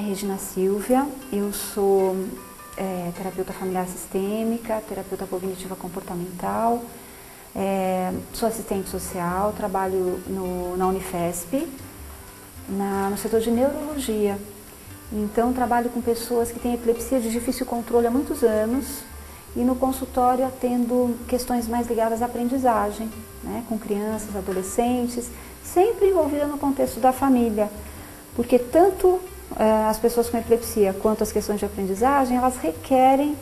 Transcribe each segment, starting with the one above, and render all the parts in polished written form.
Regina Silvia, eu sou terapeuta familiar sistêmica, terapeuta cognitiva comportamental, sou assistente social, trabalho na Unifesp, no setor de neurologia. Então trabalho com pessoas que têm epilepsia de difícil controle há muitos anos e no consultório atendo questões mais ligadas à aprendizagem, né, com crianças, adolescentes, sempre envolvida no contexto da família, porque tanto as pessoas com epilepsia quanto as questões de aprendizagem, elas requerem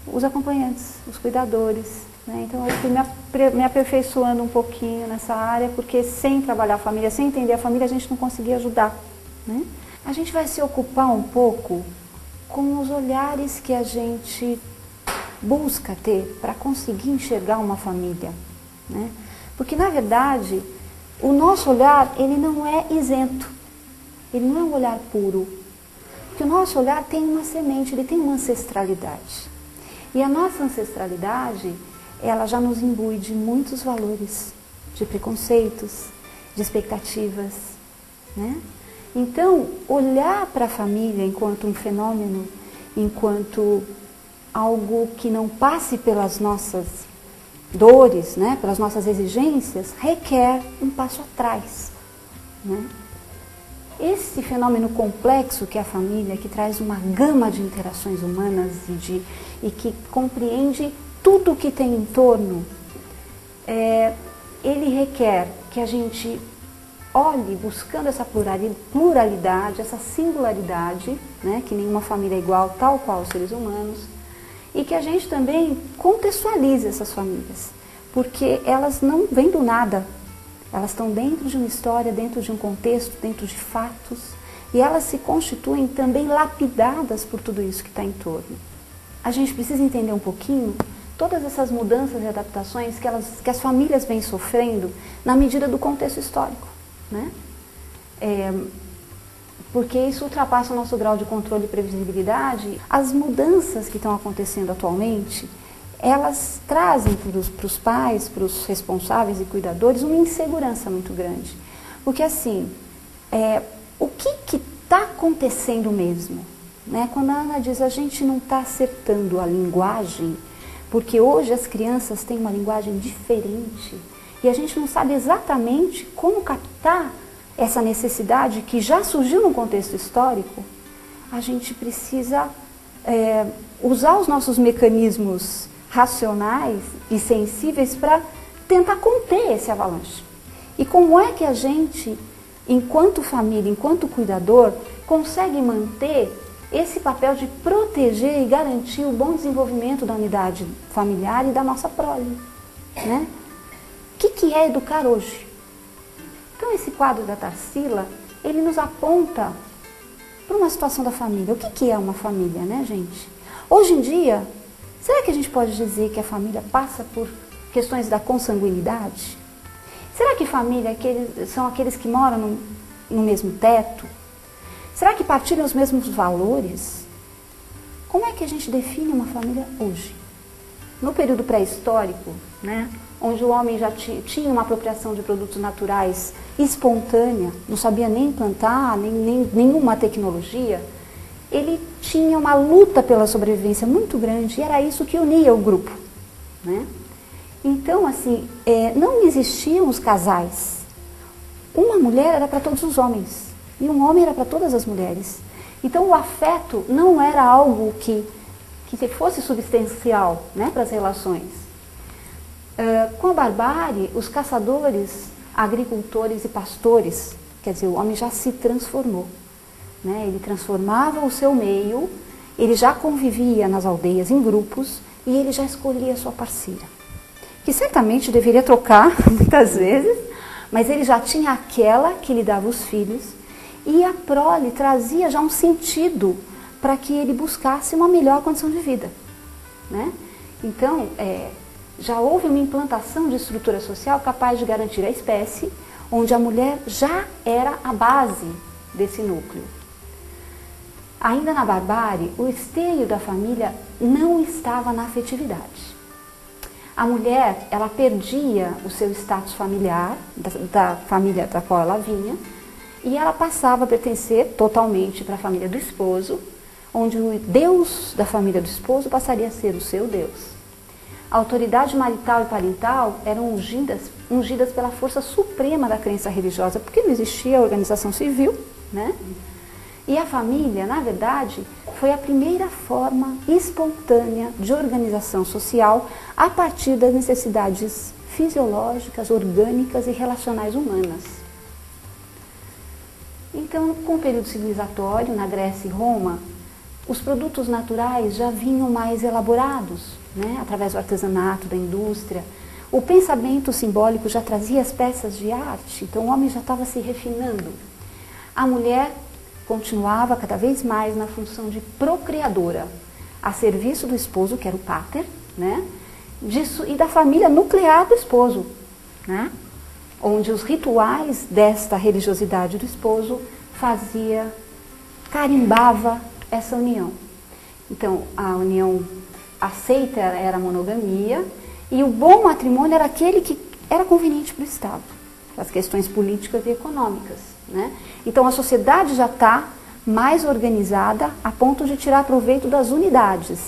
os acompanhantes, os cuidadores, né? Então eu fui me aperfeiçoando um pouquinho nessa área, porque sem trabalhar a família, sem entender a família, a gente não conseguia ajudar, né? A gente vai se ocupar um pouco com os olhares que a gente busca ter para conseguir enxergar uma família, né? Porque na verdade o nosso olhar, ele não é isento, ele não é um olhar puro, porque o nosso olhar tem uma semente, ele tem uma ancestralidade. E a nossa ancestralidade, ela já nos imbui de muitos valores, de preconceitos, de expectativas, né? Então, olhar para a família enquanto um fenômeno, enquanto algo que não passe pelas nossas dores, né, pelas nossas exigências, requer um passo atrás, né? Esse fenômeno complexo que é a família, que traz uma gama de interações humanas e que compreende tudo o que tem em torno, ele requer que a gente olhe buscando essa pluralidade, essa singularidade, né, que nenhuma família é igual, tal qual os seres humanos, e que a gente também contextualize essas famílias, porque elas não vêm do nada. Elas estão dentro de uma história, dentro de um contexto, dentro de fatos, e elas se constituem também lapidadas por tudo isso que está em torno. A gente precisa entender um pouquinho todas essas mudanças e adaptações que as famílias vêm sofrendo na medida do contexto histórico, né? Porque isso ultrapassa o nosso grau de controle e previsibilidade. As mudanças que estão acontecendo atualmente, elas trazem para os pais, para os responsáveis e cuidadores, uma insegurança muito grande. Porque assim, o que está acontecendo mesmo? Né? Quando a Ana diz, a gente não está acertando a linguagem, porque hoje as crianças têm uma linguagem diferente, e a gente não sabe exatamente como captar essa necessidade que já surgiu no contexto histórico, a gente precisa usar os nossos mecanismos racionais e sensíveis para tentar conter esse avalanche. E como é que a gente, enquanto família, enquanto cuidador, consegue manter esse papel de proteger e garantir o bom desenvolvimento da unidade familiar e da nossa prole, né? O que é educar hoje? Então esse quadro da Tarsila, ele nos aponta para uma situação da família. O que é uma família, né, gente? Hoje em dia, será que a gente pode dizer que a família passa por questões da consanguinidade? Será que família são aqueles que moram no mesmo teto? Será que partilham os mesmos valores? Como é que a gente define uma família hoje? No período pré-histórico, né, onde o homem já tinha uma apropriação de produtos naturais espontânea, não sabia nem plantar, nenhuma tecnologia, ele tinha uma luta pela sobrevivência muito grande e era isso que unia o grupo, né? Então, assim, não existiam os casais. Uma mulher era para todos os homens e um homem era para todas as mulheres. Então, o afeto não era algo que fosse substancial, né, para as relações. Com a barbárie, os caçadores, agricultores e pastores, quer dizer, o homem já se transformou, né? Ele transformava o seu meio, ele já convivia nas aldeias em grupos e ele já escolhia a sua parceira, que certamente deveria trocar muitas vezes, mas ele já tinha aquela que lhe dava os filhos e a prole trazia já um sentido para que ele buscasse uma melhor condição de vida, né? Então, já houve uma implantação de estrutura social capaz de garantir a espécie, onde a mulher já era a base desse núcleo. Ainda na barbárie, o esteio da família não estava na afetividade. A mulher, ela perdia o seu status familiar, da família da qual ela vinha, e ela passava a pertencer totalmente para a família do esposo, onde o Deus da família do esposo passaria a ser o seu Deus. A autoridade marital e parental eram ungidas pela força suprema da crença religiosa, porque não existia organização civil, né? E a família, na verdade, foi a primeira forma espontânea de organização social a partir das necessidades fisiológicas, orgânicas e relacionais humanas. Então, com o período civilizatório, na Grécia e Roma, os produtos naturais já vinham mais elaborados, né, através do artesanato, da indústria. O pensamento simbólico já trazia as peças de arte, então o homem já estava se refinando. A mulher continuava cada vez mais na função de procriadora, a serviço do esposo, que era o pater, né, e da família nuclear do esposo, né, onde os rituais desta religiosidade do esposo carimbava essa união. Então, a união aceita era a monogamia, e o bom matrimônio era aquele que era conveniente para o Estado, para as questões políticas e econômicas, né? Então, a sociedade já está mais organizada a ponto de tirar proveito das unidades,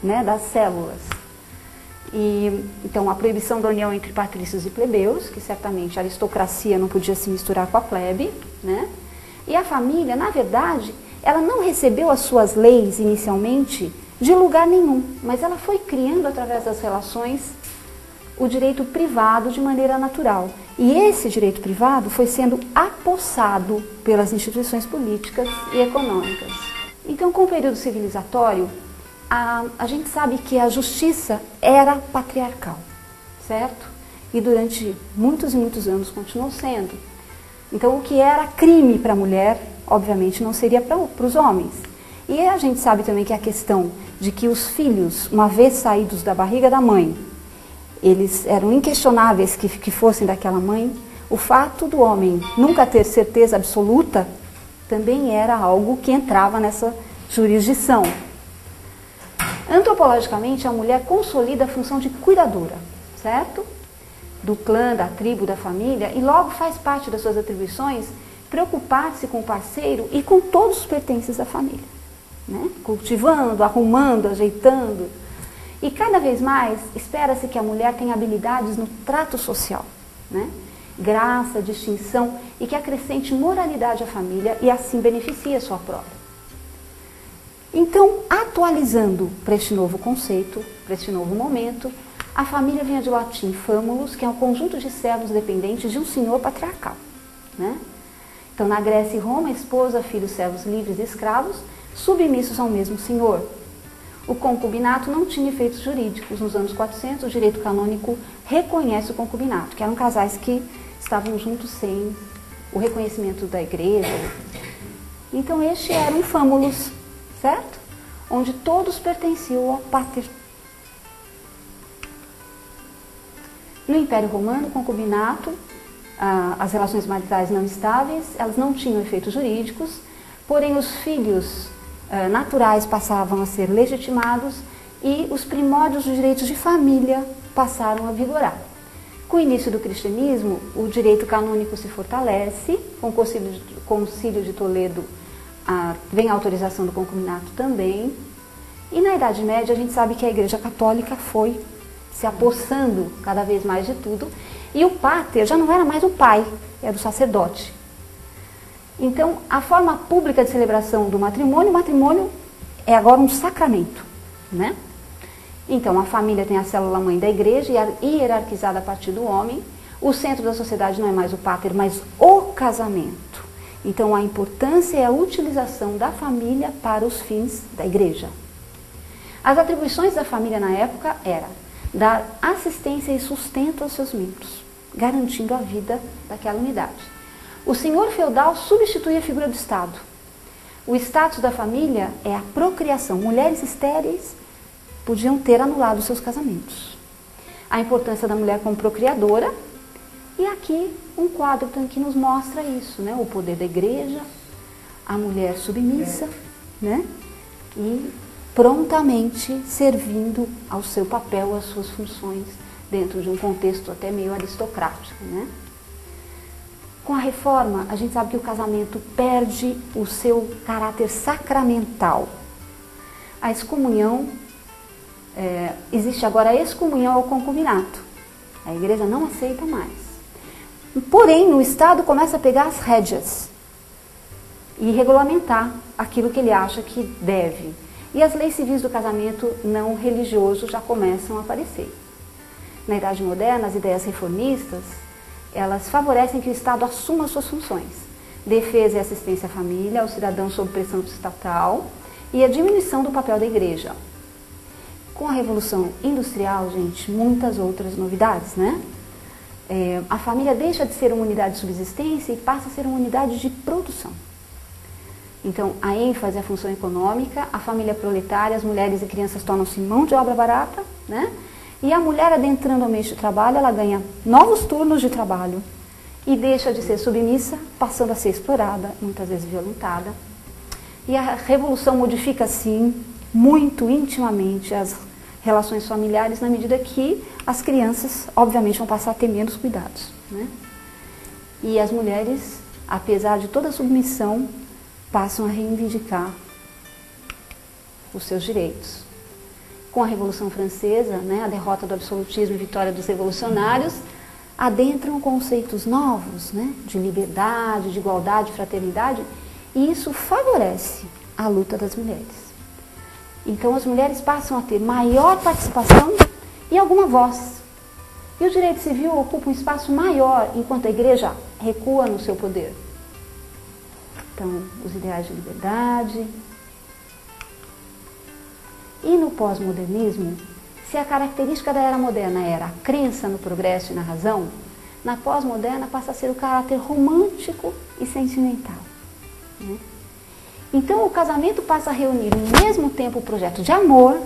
né, das células. Então, a proibição da união entre patrícios e plebeus, que certamente a aristocracia não podia se misturar com a plebe, né? E a família, na verdade, ela não recebeu as suas leis inicialmente de lugar nenhum, mas ela foi criando através das relações o direito privado de maneira natural. E esse direito privado foi sendo apossado pelas instituições políticas e econômicas. Então, com o período civilizatório, a gente sabe que a justiça era patriarcal, certo? E durante muitos e muitos anos continuou sendo. Então, o que era crime para a mulher, obviamente, não seria para os homens. E a gente sabe também que a questão de que os filhos, uma vez saídos da barriga da mãe, eles eram inquestionáveis que fossem daquela mãe, o fato do homem nunca ter certeza absoluta também era algo que entrava nessa jurisdição. Antropologicamente, a mulher consolida a função de cuidadora, certo? Do clã, da tribo, da família, e logo faz parte das suas atribuições preocupar-se com o parceiro e com todos os pertences da família, né? Cultivando, arrumando, ajeitando. E cada vez mais espera-se que a mulher tenha habilidades no trato social, né? Graça, distinção, e que acrescente moralidade à família e assim beneficie a sua prole. Então, atualizando para este novo conceito, para este novo momento, a família vinha de latim famulus, que é um conjunto de servos dependentes de um senhor patriarcal, né? Então, na Grécia e Roma, esposa, filhos, servos livres e escravos, submissos ao mesmo senhor. O concubinato não tinha efeitos jurídicos. Nos anos 400, o direito canônico reconhece o concubinato, que eram casais que estavam juntos sem o reconhecimento da igreja. Então, este era um famulus, certo? Onde todos pertenciam ao pater. No Império Romano, o concubinato, as relações maritais não estáveis, elas não tinham efeitos jurídicos, porém os filhos naturais passavam a ser legitimados e os primórdios dos direitos de família passaram a vigorar. Com o início do cristianismo, o direito canônico se fortalece, com o Concílio de Toledo vem a autorização do concubinato também, e na Idade Média a gente sabe que a Igreja Católica foi se apossando cada vez mais de tudo, e o pater já não era mais o pai, era o sacerdote. Então, a forma pública de celebração do matrimônio, o matrimônio é agora um sacramento, né? Então, a família tem a célula-mãe da igreja, hierarquizada a partir do homem. O centro da sociedade não é mais o pater, mas o casamento. Então, a importância é a utilização da família para os fins da igreja. As atribuições da família na época eram dar assistência e sustento aos seus membros, garantindo a vida daquela unidade. O senhor feudal substitui a figura do Estado. O status da família é a procriação. Mulheres estéreis podiam ter anulado seus casamentos. A importância da mulher como procriadora. E aqui um quadro que nos mostra isso, né? O poder da igreja, a mulher submissa, né? E prontamente servindo ao seu papel, às suas funções, dentro de um contexto até meio aristocrático, né? Com a reforma, a gente sabe que o casamento perde o seu caráter sacramental. A excomunhão, existe agora a excomunhão ao concubinato. A igreja não aceita mais. Porém, o Estado começa a pegar as rédeas e regulamentar aquilo que ele acha que deve. E as leis civis do casamento não religioso já começam a aparecer. Na Idade Moderna, as ideias reformistas, elas favorecem que o Estado assuma suas funções. Defesa e assistência à família, ao cidadão sob pressão estatal e a diminuição do papel da igreja. Com a Revolução Industrial, gente, muitas outras novidades, né? A família deixa de ser uma unidade de subsistência e passa a ser uma unidade de produção. Então, a ênfase à função econômica, a família proletária, as mulheres e crianças tornam-se mão de obra barata, né? E a mulher, adentrando ao meio de trabalho, ela ganha novos turnos de trabalho e deixa de ser submissa, passando a ser explorada, muitas vezes violentada. E a revolução modifica, sim, muito intimamente as relações familiares, na medida que as crianças, obviamente, vão passar a ter menos cuidados, né? E as mulheres, apesar de toda a submissão, passam a reivindicar os seus direitos. Com a Revolução Francesa, né, a derrota do absolutismo e vitória dos revolucionários, adentram conceitos novos, né, de liberdade, de igualdade, fraternidade, e isso favorece a luta das mulheres. Então as mulheres passam a ter maior participação e alguma voz. E o direito civil ocupa um espaço maior, enquanto a igreja recua no seu poder. Então, os ideais de liberdade. E no pós-modernismo, se a característica da era moderna era a crença no progresso e na razão, na pós-moderna passa a ser o caráter romântico e sentimental, né? Então o casamento passa a reunir no mesmo tempo o projeto de amor,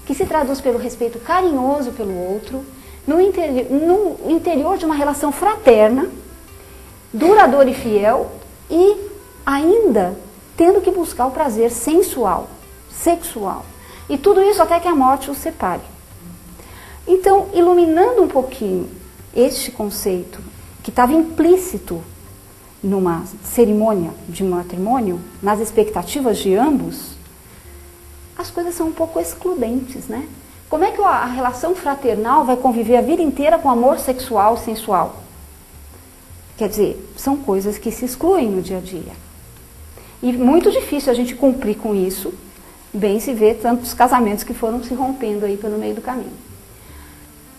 que se traduz pelo respeito carinhoso pelo outro, no interior de uma relação fraterna, duradoura e fiel, e ainda tendo que buscar o prazer sensual, sexual. E tudo isso até que a morte os separe. Então, iluminando um pouquinho este conceito, que estava implícito numa cerimônia de matrimônio, nas expectativas de ambos, as coisas são um pouco excludentes, né? Como é que a relação fraternal vai conviver a vida inteira com amor sexual e sensual? Quer dizer, são coisas que se excluem no dia a dia. E muito difícil a gente cumprir com isso, bem se vê tantos casamentos que foram se rompendo aí pelo meio do caminho.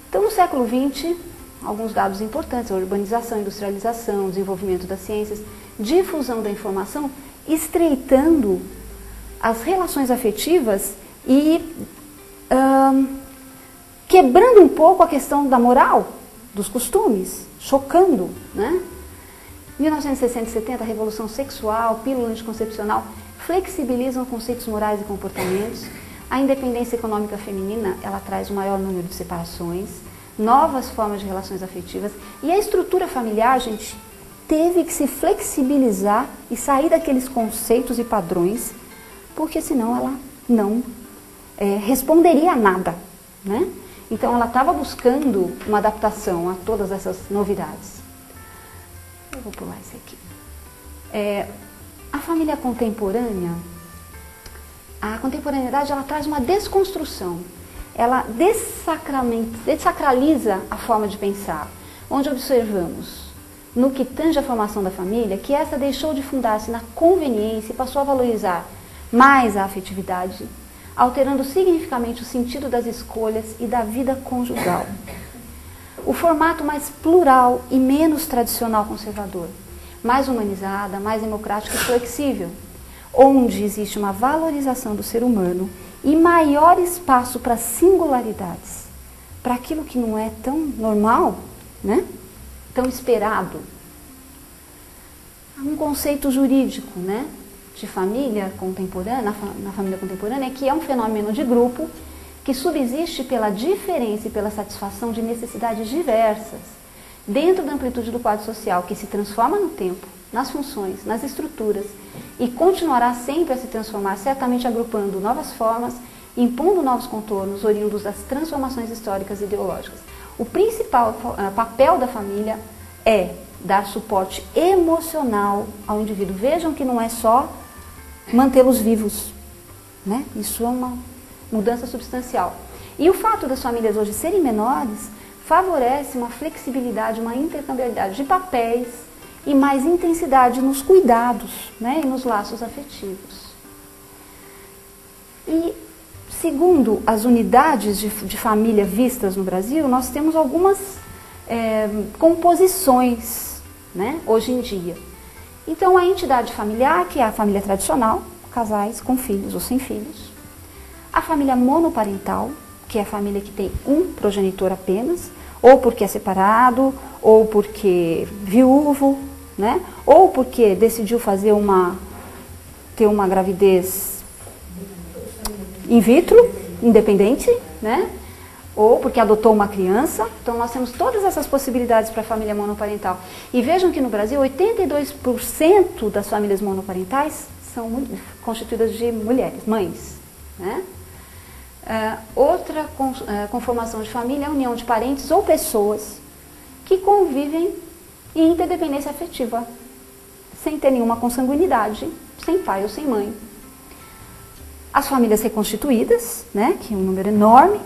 Então, no século XX, alguns dados importantes: a urbanização, industrialização, desenvolvimento das ciências, difusão da informação, estreitando as relações afetivas e quebrando um pouco a questão da moral, dos costumes, chocando, né? 1960 e 70, a revolução sexual, pílula anticoncepcional, flexibilizam conceitos morais e comportamentos. A independência econômica feminina, ela traz um maior número de separações, novas formas de relações afetivas, e a estrutura familiar, gente, teve que se flexibilizar e sair daqueles conceitos e padrões, porque senão ela não responderia a nada, né? Então ela estava buscando uma adaptação a todas essas novidades. Eu vou pular esse aqui. A família contemporânea, a contemporaneidade, ela traz uma desconstrução. Ela desacraliza a forma de pensar, onde observamos, no que tange a formação da família, que essa deixou de fundar-se na conveniência e passou a valorizar mais a afetividade, alterando significativamente o sentido das escolhas e da vida conjugal. O formato mais plural e menos tradicional conservador, mais humanizada, mais democrática e flexível, onde existe uma valorização do ser humano e maior espaço para singularidades, para aquilo que não é tão normal, né? Tão esperado. Um conceito jurídico, né, de família contemporânea, na família contemporânea, que é um fenômeno de grupo que subsiste pela diferença e pela satisfação de necessidades diversas, dentro da amplitude do quadro social, que se transforma no tempo, nas funções, nas estruturas, e continuará sempre a se transformar, certamente agrupando novas formas, impondo novos contornos, oriundos das transformações históricas e ideológicas. O principal papel da família é dar suporte emocional ao indivíduo. Vejam que não é só mantê-los vivos, né? Isso é uma mudança substancial. E o fato das famílias hoje serem menores favorece uma flexibilidade, uma intercambiabilidade de papéis e mais intensidade nos cuidados, né? E nos laços afetivos. E segundo as unidades de família vistas no Brasil, nós temos algumas composições, né, hoje em dia. Então, a entidade familiar, que é a família tradicional, casais com filhos ou sem filhos. A família monoparental, que é a família que tem um progenitor apenas, ou porque é separado, ou porque viúvo, né, ou porque decidiu ter uma gravidez in vitro, independente, né? Ou porque adotou uma criança. Então nós temos todas essas possibilidades para a família monoparental. E vejam que no Brasil 82% das famílias monoparentais são constituídas de mulheres, mães, né? Outra conformação de família é a união de parentes ou pessoas que convivem em interdependência afetiva, sem ter nenhuma consanguinidade, sem pai ou sem mãe. As famílias reconstituídas, né, que é um número enorme,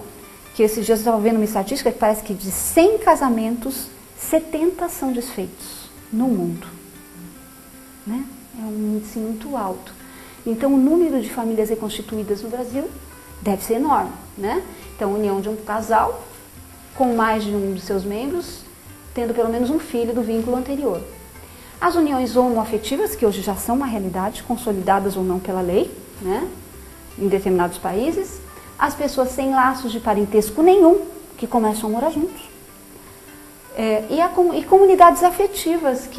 que esses dias eu estava vendo uma estatística que parece que de 100 casamentos, 70 são desfeitos no mundo. Né? É um índice muito alto. Então o número de famílias reconstituídas no Brasil deve ser enorme. Né? Então a união de um casal com mais de um de seus membros, tendo pelo menos um filho do vínculo anterior. As uniões homoafetivas, que hoje já são uma realidade, consolidadas ou não pela lei, né, em determinados países. As pessoas sem laços de parentesco nenhum, que começam a morar juntos. E comunidades afetivas,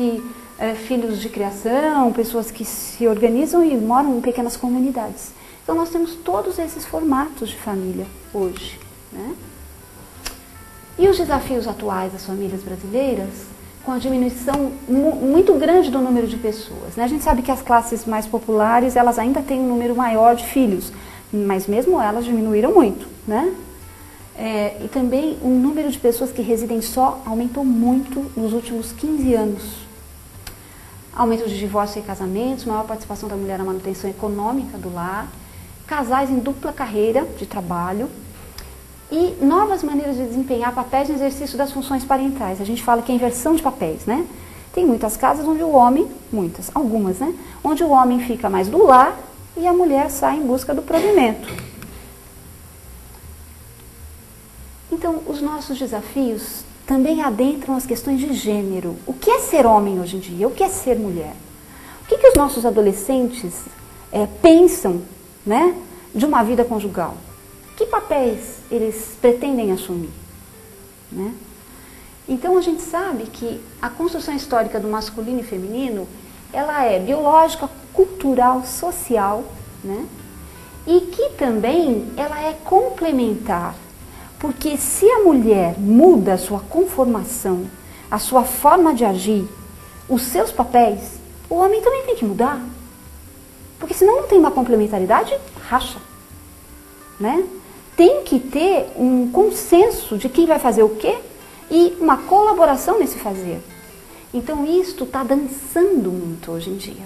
filhos de criação, pessoas que se organizam e moram em pequenas comunidades. Então nós temos todos esses formatos de família hoje. Né? E os desafios atuais das famílias brasileiras, com a diminuição muito grande do número de pessoas. Né? A gente sabe que as classes mais populares, elas ainda têm um número maior de filhos, mas mesmo elas diminuíram muito. Né? E também o número de pessoas que residem só aumentou muito nos últimos 15 anos. Aumento de divórcio e casamentos, maior participação da mulher na manutenção econômica do lar, casais em dupla carreira de trabalho, e novas maneiras de desempenhar papéis no exercício das funções parentais. A gente fala que é inversão de papéis, né? Tem muitas casas onde o homem, algumas, né? Onde o homem fica mais do lar e a mulher sai em busca do provimento. Então, os nossos desafios também adentram as questões de gênero. O que é ser homem hoje em dia? O que é ser mulher? O que os nossos adolescentes pensam, né, de uma vida conjugal? Que papéis eles pretendem assumir? Né? Então a gente sabe que a construção histórica do masculino e feminino, ela é biológica, cultural, social, né? E que também ela é complementar. Porque se a mulher muda a sua conformação, a sua forma de agir, os seus papéis, o homem também tem que mudar. Porque senão não tem uma complementaridade, racha. Né? Tem que ter um consenso de quem vai fazer o quê e uma colaboração nesse fazer. Então isto está dançando muito hoje em dia.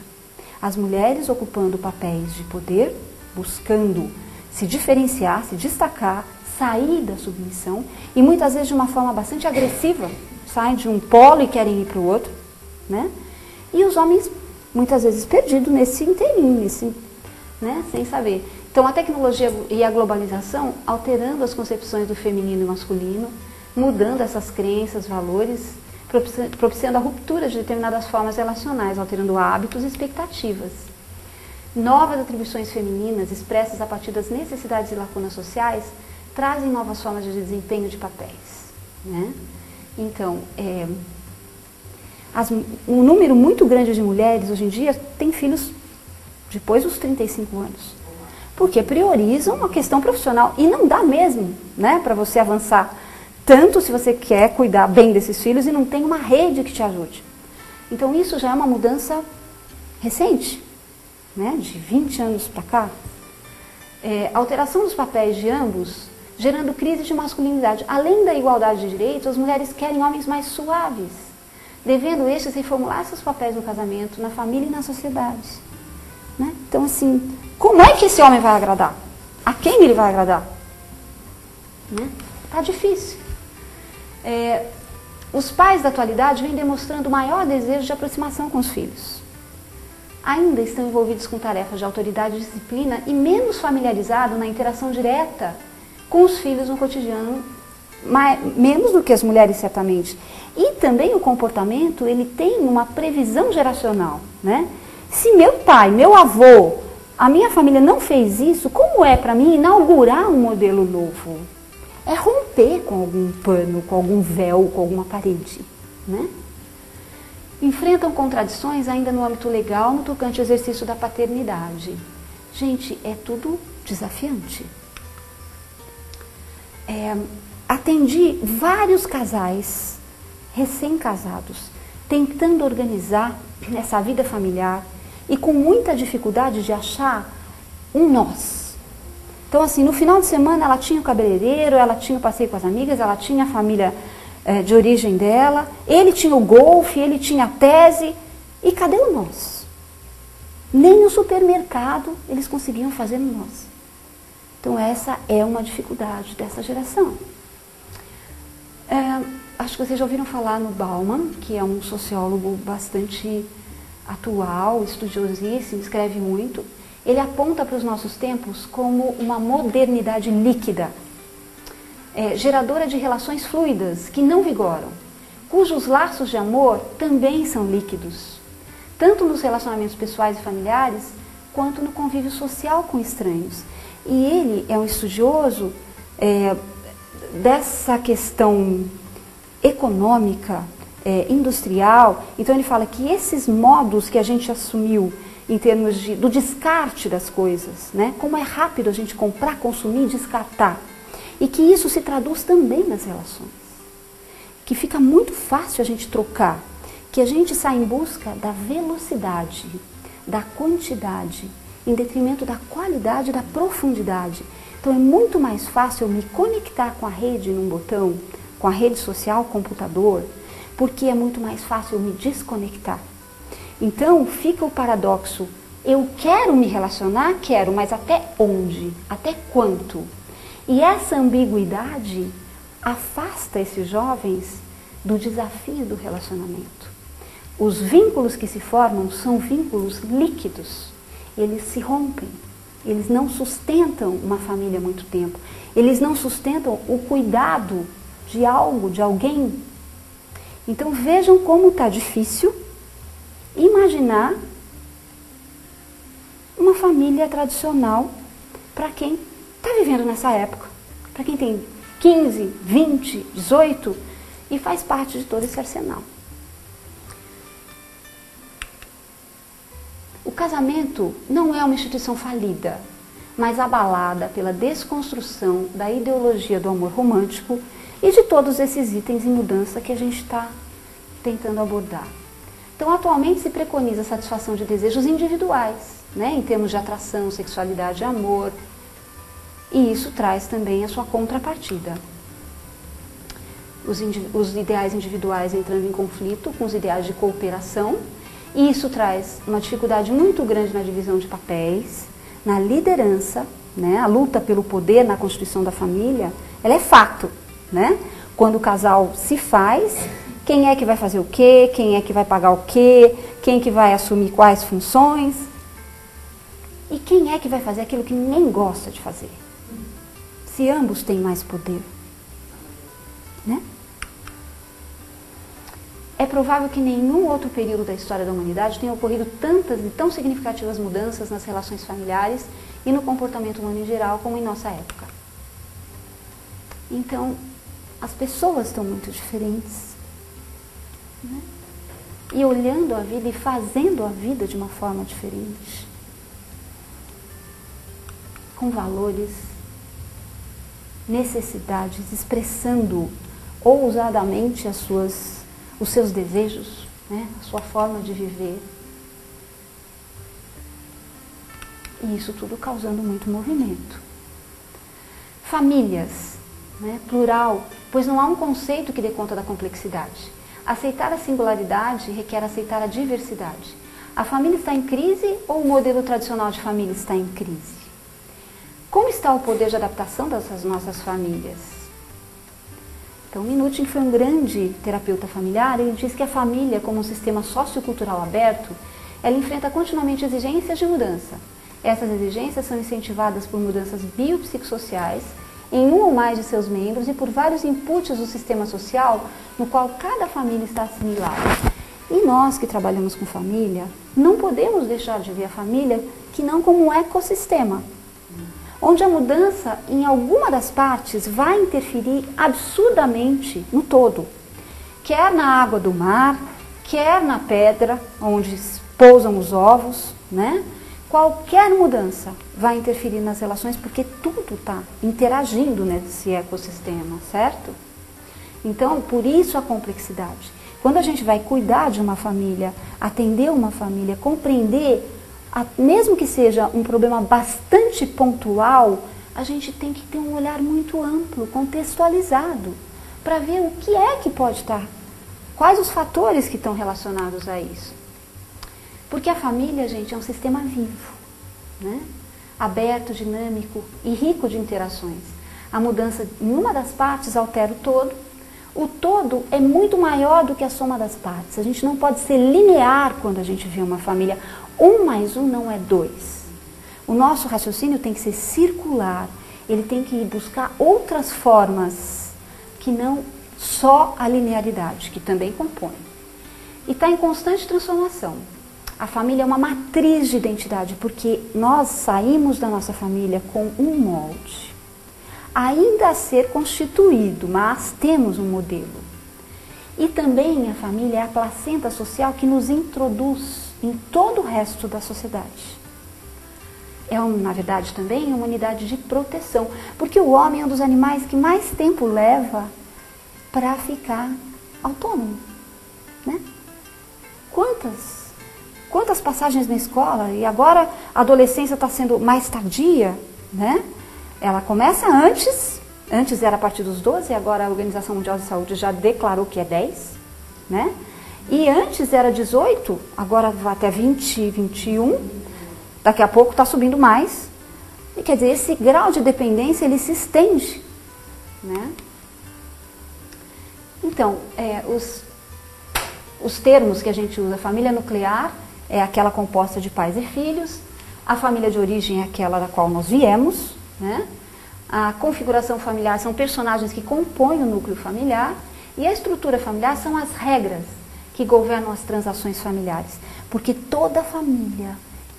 As mulheres ocupando papéis de poder, buscando se diferenciar, se destacar, sair da submissão e muitas vezes de uma forma bastante agressiva, saem de um polo e querem ir para o outro. Né? E os homens muitas vezes perdidos nesse inteirinho, né, sem saber. Então, a tecnologia e a globalização alterando as concepções do feminino e masculino, mudando essas crenças, valores, propiciando a ruptura de determinadas formas relacionais, alterando hábitos e expectativas. Novas atribuições femininas, expressas a partir das necessidades e lacunas sociais, trazem novas formas de desempenho de papéis. Né? Então, um número muito grande de mulheres, hoje em dia, tem filhos depois dos 35 anos. Porque priorizam a questão profissional. E não dá mesmo, né, para você avançar tanto se você quer cuidar bem desses filhos e não tem uma rede que te ajude. Então isso já é uma mudança recente, né, de 20 anos para cá. Alteração dos papéis de ambos, gerando crise de masculinidade. Além da igualdade de direitos, as mulheres querem homens mais suaves, devendo estes reformular seus papéis no casamento, na família e na sociedade. Né? Então, assim, como é que esse homem vai agradar? A quem ele vai agradar? Né? Tá difícil. Os pais da atualidade vêm demonstrando maior desejo de aproximação com os filhos. Ainda estão envolvidos com tarefas de autoridade e disciplina e menos familiarizados na interação direta com os filhos no cotidiano, menos do que as mulheres, certamente. E também o comportamento, ele tem uma previsão geracional, né? Se meu pai, meu avô, a minha família não fez isso, como é para mim inaugurar um modelo novo? É romper com algum pano, com algum véu, com alguma parede, né? Enfrentam contradições ainda no âmbito legal no tocante ao exercício da paternidade. Gente, é tudo desafiante. Atendi vários casais recém-casados tentando organizar essa vida familiar e com muita dificuldade de achar um nós. Então, assim, no final de semana ela tinha o cabeleireiro, ela tinha o passeio com as amigas, ela tinha a família de origem dela, ele tinha o golfe, ele tinha a tese, e cadê o nós? Nem no supermercado eles conseguiam fazer o nós. Então essa é uma dificuldade dessa geração. Acho que vocês já ouviram falar no Bauman, que é um sociólogo bastante atual, estudiosíssimo, escreve muito. Ele aponta para os nossos tempos como uma modernidade líquida, geradora de relações fluidas, que não vigoram, cujos laços de amor também são líquidos, tanto nos relacionamentos pessoais e familiares, quanto no convívio social com estranhos. E ele é um estudioso dessa questão econômica, industrial. Então ele fala que esses modos que a gente assumiu em termos do descarte das coisas, né? Como é rápido a gente comprar, consumir e descartar. E que isso se traduz também nas relações. Que fica muito fácil a gente trocar, que a gente sai em busca da velocidade, da quantidade, em detrimento da qualidade e da profundidade. Então é muito mais fácil eu me conectar com a rede num botão, com a rede social, computador, porque é muito mais fácil eu me desconectar. Então fica o paradoxo, eu quero me relacionar, quero, mas até onde? Até quanto? E essa ambiguidade afasta esses jovens do desafio do relacionamento. Os vínculos que se formam são vínculos líquidos. Eles se rompem. Eles não sustentam uma família há muito tempo. Eles não sustentam o cuidado de algo, de alguém. Então vejam como está difícil imaginar uma família tradicional para quem está vivendo nessa época, para quem tem 15, 20, 18 e faz parte de todo esse arsenal. O casamento não é uma instituição falida, mas abalada pela desconstrução da ideologia do amor romântico e de todos esses itens em mudança que a gente está tentando abordar. Então, atualmente se preconiza a satisfação de desejos individuais, né, em termos de atração, sexualidade e amor. E isso traz também a sua contrapartida. Os ideais individuais entrando em conflito com os ideais de cooperação, e isso traz uma dificuldade muito grande na divisão de papéis, na liderança, né? A luta pelo poder na constituição da família, ela é fato, né? Quando o casal se faz, quem é que vai fazer o quê, quem é que vai pagar o quê, quem que vai assumir quais funções, e quem é que vai fazer aquilo que ninguém gosta de fazer. Se ambos têm mais poder, né? É provável que em nenhum outro período da história da humanidade tenha ocorrido tantas e tão significativas mudanças nas relações familiares e no comportamento humano em geral como em nossa época. Então, as pessoas estão muito diferentes, né? E olhando a vida e fazendo a vida de uma forma diferente, com valores, necessidades, expressando ousadamente os seus desejos, né? A sua forma de viver. E isso tudo causando muito movimento. Famílias, né? Plural, pois não há um conceito que dê conta da complexidade. Aceitar a singularidade requer aceitar a diversidade. A família está em crise ou o modelo tradicional de família está em crise? Como está o poder de adaptação dessas nossas famílias? Então, Minuchin, que foi um grande terapeuta familiar, ele diz que a família, como um sistema sociocultural aberto, ela enfrenta continuamente exigências de mudança. Essas exigências são incentivadas por mudanças biopsicossociais em um ou mais de seus membros e por vários inputs do sistema social no qual cada família está assimilada. E nós que trabalhamos com família, não podemos deixar de ver a família que não como um ecossistema, onde a mudança em alguma das partes vai interferir absurdamente no todo, quer na água do mar, quer na pedra onde pousam os ovos, né? Qualquer mudança vai interferir nas relações porque tudo está interagindo nesse ecossistema, certo? Então, por isso a complexidade. Quando a gente vai cuidar de uma família, atender uma família, compreender, mesmo que seja um problema bastante pontual, a gente tem que ter um olhar muito amplo, contextualizado, para ver o que é que pode estar, quais os fatores que estão relacionados a isso. Porque a família, gente, é um sistema vivo, né? Aberto, dinâmico e rico de interações. A mudança em uma das partes altera o todo. O todo é muito maior do que a soma das partes. A gente não pode ser linear quando a gente vê uma família. 1 mais 1 não é 2. O nosso raciocínio tem que ser circular. Ele tem que buscar outras formas que não só a linearidade, que também compõe. E está em constante transformação. A família é uma matriz de identidade, porque nós saímos da nossa família com um molde, ainda a ser constituído, mas temos um modelo. E também a família é a placenta social que nos introduz em todo o resto da sociedade. É, na verdade, também uma unidade de proteção, porque o homem é um dos animais que mais tempo leva para ficar autônomo, né? Quantas passagens na escola, e agora a adolescência está sendo mais tardia, né? Ela começa antes era a partir dos 12, e agora a Organização Mundial de Saúde já declarou que é 10, né? E antes era 18, agora vai até 20, 21, daqui a pouco está subindo mais. E quer dizer, esse grau de dependência, ele se estende, né? Então, os termos que a gente usa, família nuclear é aquela composta de pais e filhos, a família de origem é aquela da qual nós viemos, né? A configuração familiar são personagens que compõem o núcleo familiar e a estrutura familiar são as regras que governam as transações familiares, porque toda família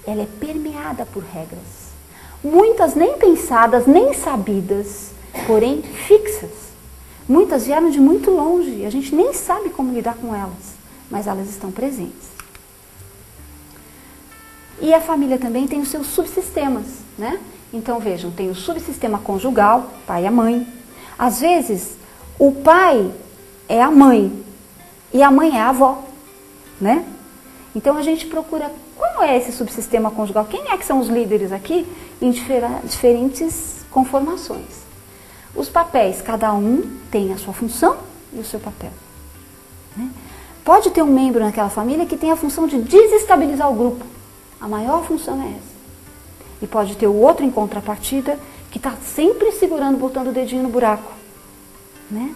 ela é permeada por regras, muitas nem pensadas, nem sabidas, porém fixas. Muitas vieram de muito longe, a gente nem sabe como lidar com elas, mas elas estão presentes. E a família também tem os seus subsistemas, né? Então vejam, tem o subsistema conjugal, pai e a mãe. Às vezes, o pai é a mãe e a mãe é a avó, né? Então a gente procura, qual é esse subsistema conjugal? Quem é que são os líderes aqui? Em diferentes conformações. Os papéis, cada um tem a sua função e o seu papel, né? Pode ter um membro naquela família que tem a função de desestabilizar o grupo. A maior função é essa. E pode ter o outro em contrapartida que está sempre segurando, botando o dedinho no buraco, né?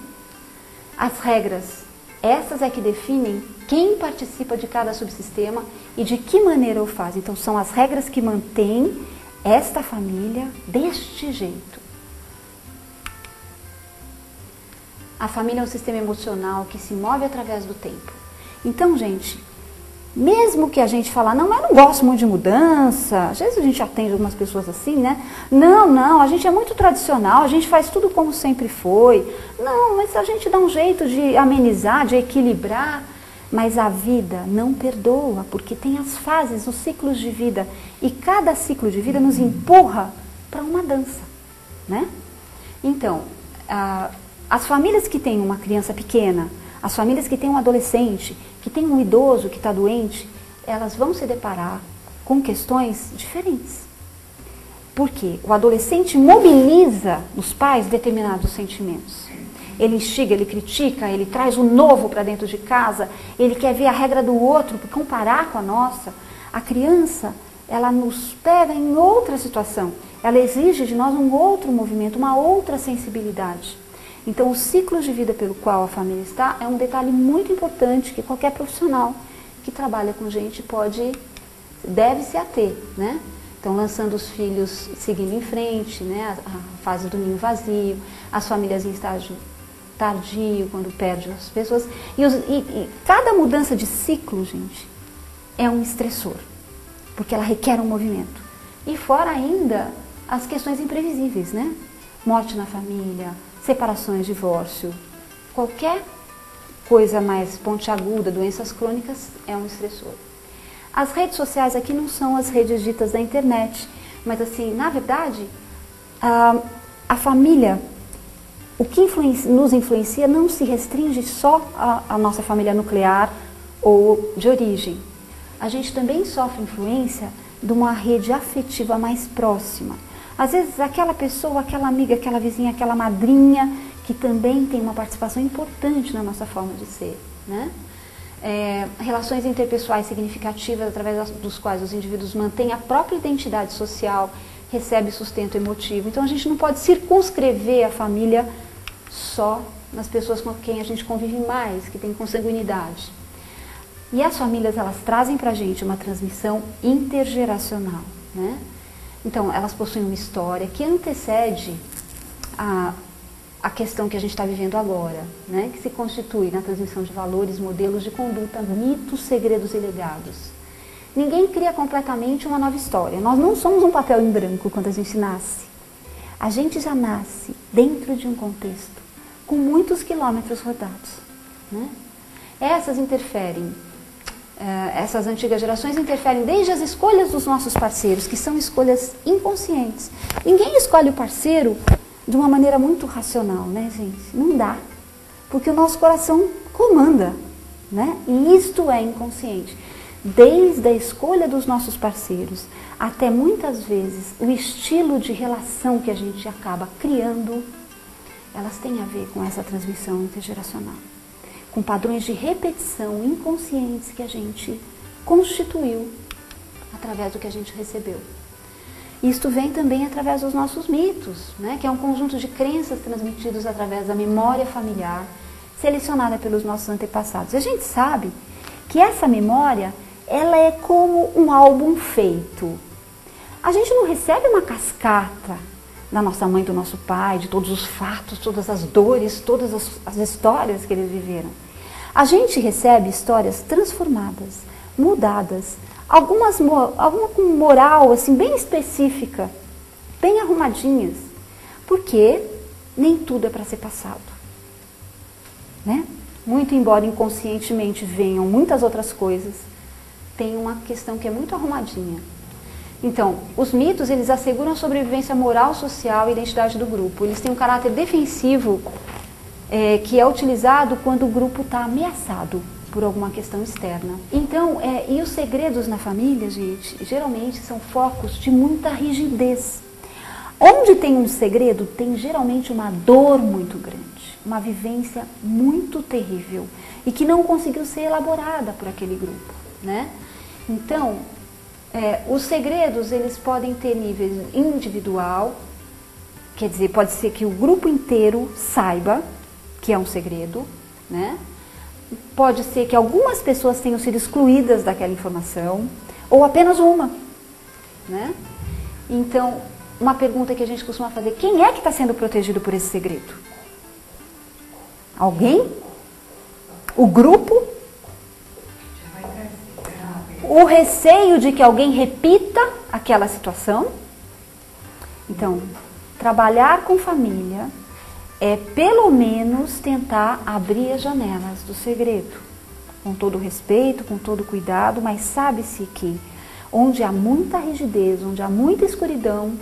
As regras, essas é que definem quem participa de cada subsistema e de que maneira o faz. Então são as regras que mantêm esta família deste jeito. A família é um sistema emocional que se move através do tempo. Então, gente, mesmo que a gente fala, não, eu não gosto muito de mudança, às vezes a gente atende algumas pessoas assim, né? Não, a gente é muito tradicional, a gente faz tudo como sempre foi. Não, mas a gente dá um jeito de amenizar, de equilibrar. Mas a vida não perdoa, porque tem as fases, os ciclos de vida. E cada ciclo de vida nos empurra para uma dança, né? Então, as famílias que têm uma criança pequena, as famílias que têm um adolescente, que têm um idoso que está doente, elas vão se deparar com questões diferentes. Porque o adolescente mobiliza nos pais determinados sentimentos. ele instiga, ele critica, ele traz o novo para dentro de casa, ele quer ver a regra do outro, comparar com a nossa. A criança, ela nos pega em outra situação, ela exige de nós um outro movimento, uma outra sensibilidade. Então, os ciclos de vida pelo qual a família está é um detalhe muito importante que qualquer profissional que trabalha com gente deve se ater, né? Então, lançando os filhos seguindo em frente, né? A fase do ninho vazio, as famílias em estágio tardio, quando perde as pessoas. E cada mudança de ciclo, gente, é um estressor, porque ela requer um movimento. E fora ainda as questões imprevisíveis, né? Morte na família, separações, divórcio, qualquer coisa mais pontiaguda, doenças crônicas, é um estressor. As redes sociais aqui não são as redes ditas da internet, mas assim, na verdade, a família, o que nos influencia não se restringe só à nossa família nuclear ou de origem. A gente também sofre influência de uma rede afetiva mais próxima. Às vezes aquela pessoa, aquela amiga, aquela vizinha, aquela madrinha, que também tem uma participação importante na nossa forma de ser, né? Relações interpessoais significativas através dos quais os indivíduos mantêm a própria identidade social, recebe sustento emotivo. Então a gente não pode circunscrever a família só nas pessoas com quem a gente convive mais, que tem consanguinidade. E as famílias, elas trazem para a gente uma transmissão intergeracional, né? Então, elas possuem uma história que antecede a questão que a gente está vivendo agora, né? Que se constitui na transmissão de valores, modelos de conduta, mitos, segredos e legados. Ninguém cria completamente uma nova história. Nós não somos um papel em branco quando a gente nasce. A gente já nasce dentro de um contexto, com muitos quilômetros rodados, né? Essas antigas gerações interferem desde as escolhas dos nossos parceiros, que são escolhas inconscientes. Ninguém escolhe o parceiro de uma maneira muito racional, né, gente? Não dá, porque o nosso coração comanda, né? E isto é inconsciente. Desde a escolha dos nossos parceiros, até muitas vezes o estilo de relação que a gente acaba criando, elas têm a ver com essa transmissão intergeracional, com padrões de repetição inconscientes que a gente constituiu através do que a gente recebeu. Isto vem também através dos nossos mitos, né? Que é um conjunto de crenças transmitidos através da memória familiar, selecionada pelos nossos antepassados. E a gente sabe que essa memória, ela é como um álbum feito. A gente não recebe uma cascata da nossa mãe, do nosso pai, de todos os fatos, todas as dores, todas as histórias que eles viveram. A gente recebe histórias transformadas, mudadas, alguma com moral assim, bem específica, bem arrumadinhas, porque nem tudo é para ser passado, né? Muito embora inconscientemente venham muitas outras coisas, tem uma questão que é muito arrumadinha. Então, os mitos, eles asseguram a sobrevivência moral, social e identidade do grupo. Eles têm um caráter defensivo que é utilizado quando o grupo está ameaçado por alguma questão externa. Então, e os segredos na família, gente, geralmente são focos de muita rigidez. Onde tem um segredo, tem geralmente uma dor muito grande, uma vivência muito terrível e que não conseguiu ser elaborada por aquele grupo, né? Então, os segredos, eles podem ter níveis individual, quer dizer, pode ser que o grupo inteiro saiba que é um segredo, né? Pode ser que algumas pessoas tenham sido excluídas daquela informação, ou apenas uma, né? Então, uma pergunta que a gente costuma fazer: quem é que está sendo protegido por esse segredo? Alguém? O grupo? O receio de que alguém repita aquela situação? Então, trabalhar com família é pelo menos tentar abrir as janelas do segredo, com todo respeito, com todo cuidado, mas sabe-se que onde há muita rigidez, onde há muita escuridão,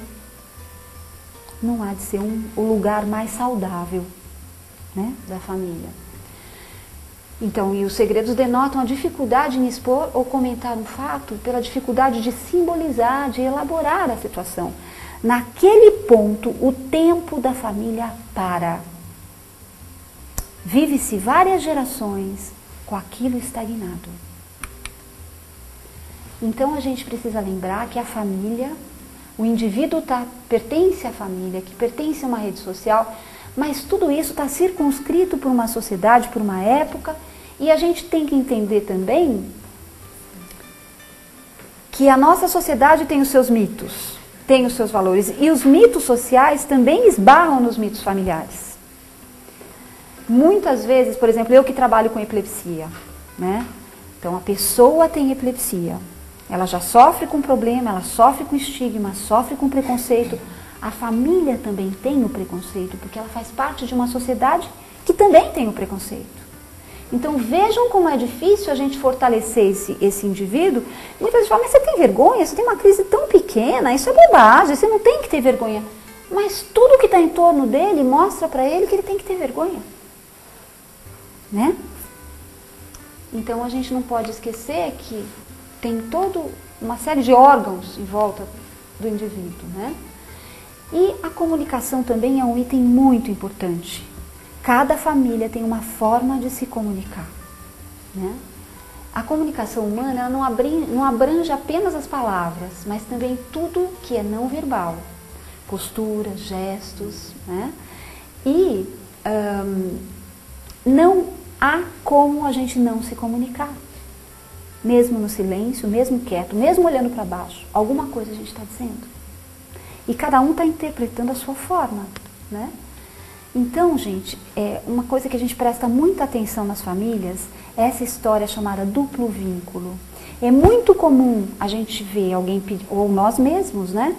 não há de ser o lugar mais saudável, né, da família. Então, e os segredos denotam a dificuldade em expor ou comentar um fato pela dificuldade de simbolizar, de elaborar a situação. Naquele ponto, o tempo da família para. vive-se várias gerações com aquilo estagnado. Então a gente precisa lembrar que a família, o indivíduo pertence à família, que pertence a uma rede social, mas tudo isso está circunscrito por uma sociedade, por uma época, e a gente tem que entender também que a nossa sociedade tem os seus mitos, tem os seus valores, e os mitos sociais também esbarram nos mitos familiares. Muitas vezes, por exemplo, eu que trabalho com epilepsia, né? Então a pessoa tem epilepsia, ela já sofre com problema, ela sofre com estigma, sofre com preconceito. A família também tem o preconceito, porque ela faz parte de uma sociedade que também tem o preconceito. Então vejam como é difícil a gente fortalecer esse indivíduo. Muitas vezes falam, mas você tem vergonha? Você tem uma crise tão pequena, isso é bobagem, você não tem que ter vergonha. Mas tudo que está em torno dele mostra para ele que ele tem que ter vergonha. Né? Então a gente não pode esquecer que tem toda uma série de órgãos em volta do indivíduo, né? E a comunicação também é um item muito importante. Cada família tem uma forma de se comunicar, né? A comunicação humana ela não abrange apenas as palavras, mas também tudo que é não verbal. Posturas, gestos, né? E não há como a gente não se comunicar. Mesmo no silêncio, mesmo quieto, mesmo olhando para baixo, alguma coisa a gente está dizendo. E cada um está interpretando a sua forma, né? Então, gente, uma coisa que a gente presta muita atenção nas famílias é essa história chamada duplo vínculo. É muito comum a gente ver alguém, ou nós mesmos, né?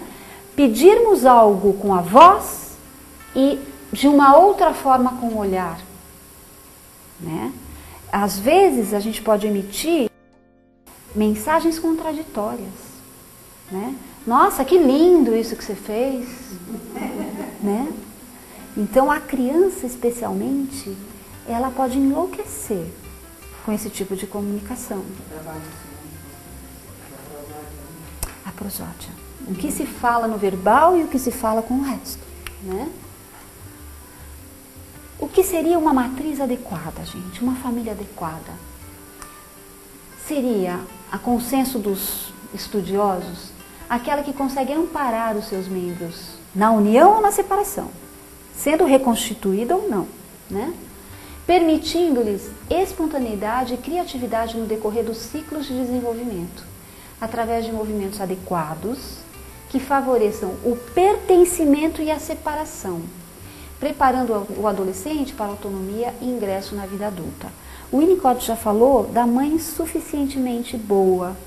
Pedirmos algo com a voz e de uma outra forma com o olhar, né? Às vezes a gente pode emitir mensagens contraditórias, né? Nossa, que lindo isso que você fez, né? Então a criança especialmente, ela pode enlouquecer com esse tipo de comunicação. A prosódia. O que se fala no verbal e o que se fala com o resto, né? O que seria uma matriz adequada, gente? Uma família adequada? Seria, a consenso dos estudiosos, aquela que consegue amparar os seus membros na união ou na separação, sendo reconstituída ou não, né? Permitindo-lhes espontaneidade e criatividade no decorrer dos ciclos de desenvolvimento, através de movimentos adequados que favoreçam o pertencimento e a separação, preparando o adolescente para a autonomia e ingresso na vida adulta. O Winnicott já falou da mãe suficientemente boa,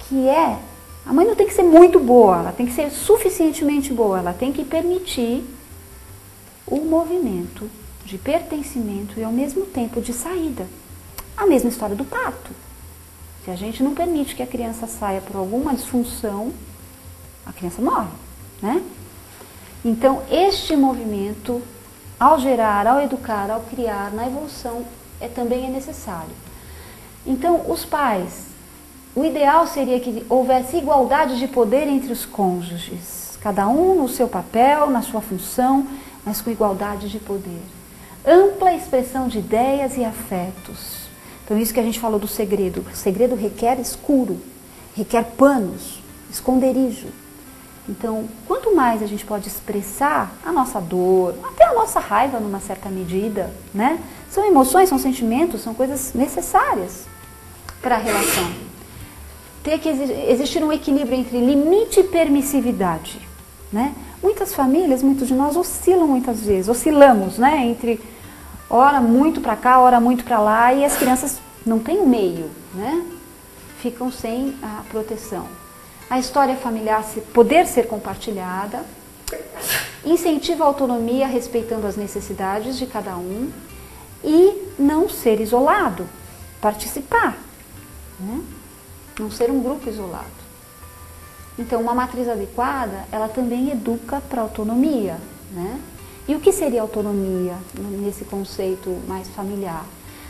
que é, a mãe não tem que ser muito boa, ela tem que ser suficientemente boa, ela tem que permitir o movimento de pertencimento e ao mesmo tempo de saída. A mesma história do parto. Se a gente não permite que a criança saia por alguma disfunção, a criança morre, né? Então, este movimento, ao gerar, ao educar, ao criar, na evolução, também é necessário. Então, os pais, o ideal seria que houvesse igualdade de poder entre os cônjuges, cada um no seu papel, na sua função, mas com igualdade de poder. Ampla expressão de ideias e afetos. Então, isso que a gente falou do segredo. O segredo requer escuro, requer panos, esconderijo. Então, quanto mais a gente pode expressar a nossa dor, até a nossa raiva numa certa medida, né? São emoções, são sentimentos, são coisas necessárias para a relação. Tem que existir um equilíbrio entre limite e permissividade, né? Muitas famílias, muitos de nós oscilam muitas vezes, oscilamos, né? Entre ora muito para cá, ora muito para lá, e as crianças não têm o meio, né? Ficam sem a proteção. A história familiar poder ser compartilhada, incentiva a autonomia respeitando as necessidades de cada um e não ser isolado, participar, né? Não ser um grupo isolado. Então, uma matriz adequada, ela também educa para a autonomia, né? E o que seria autonomia nesse conceito mais familiar?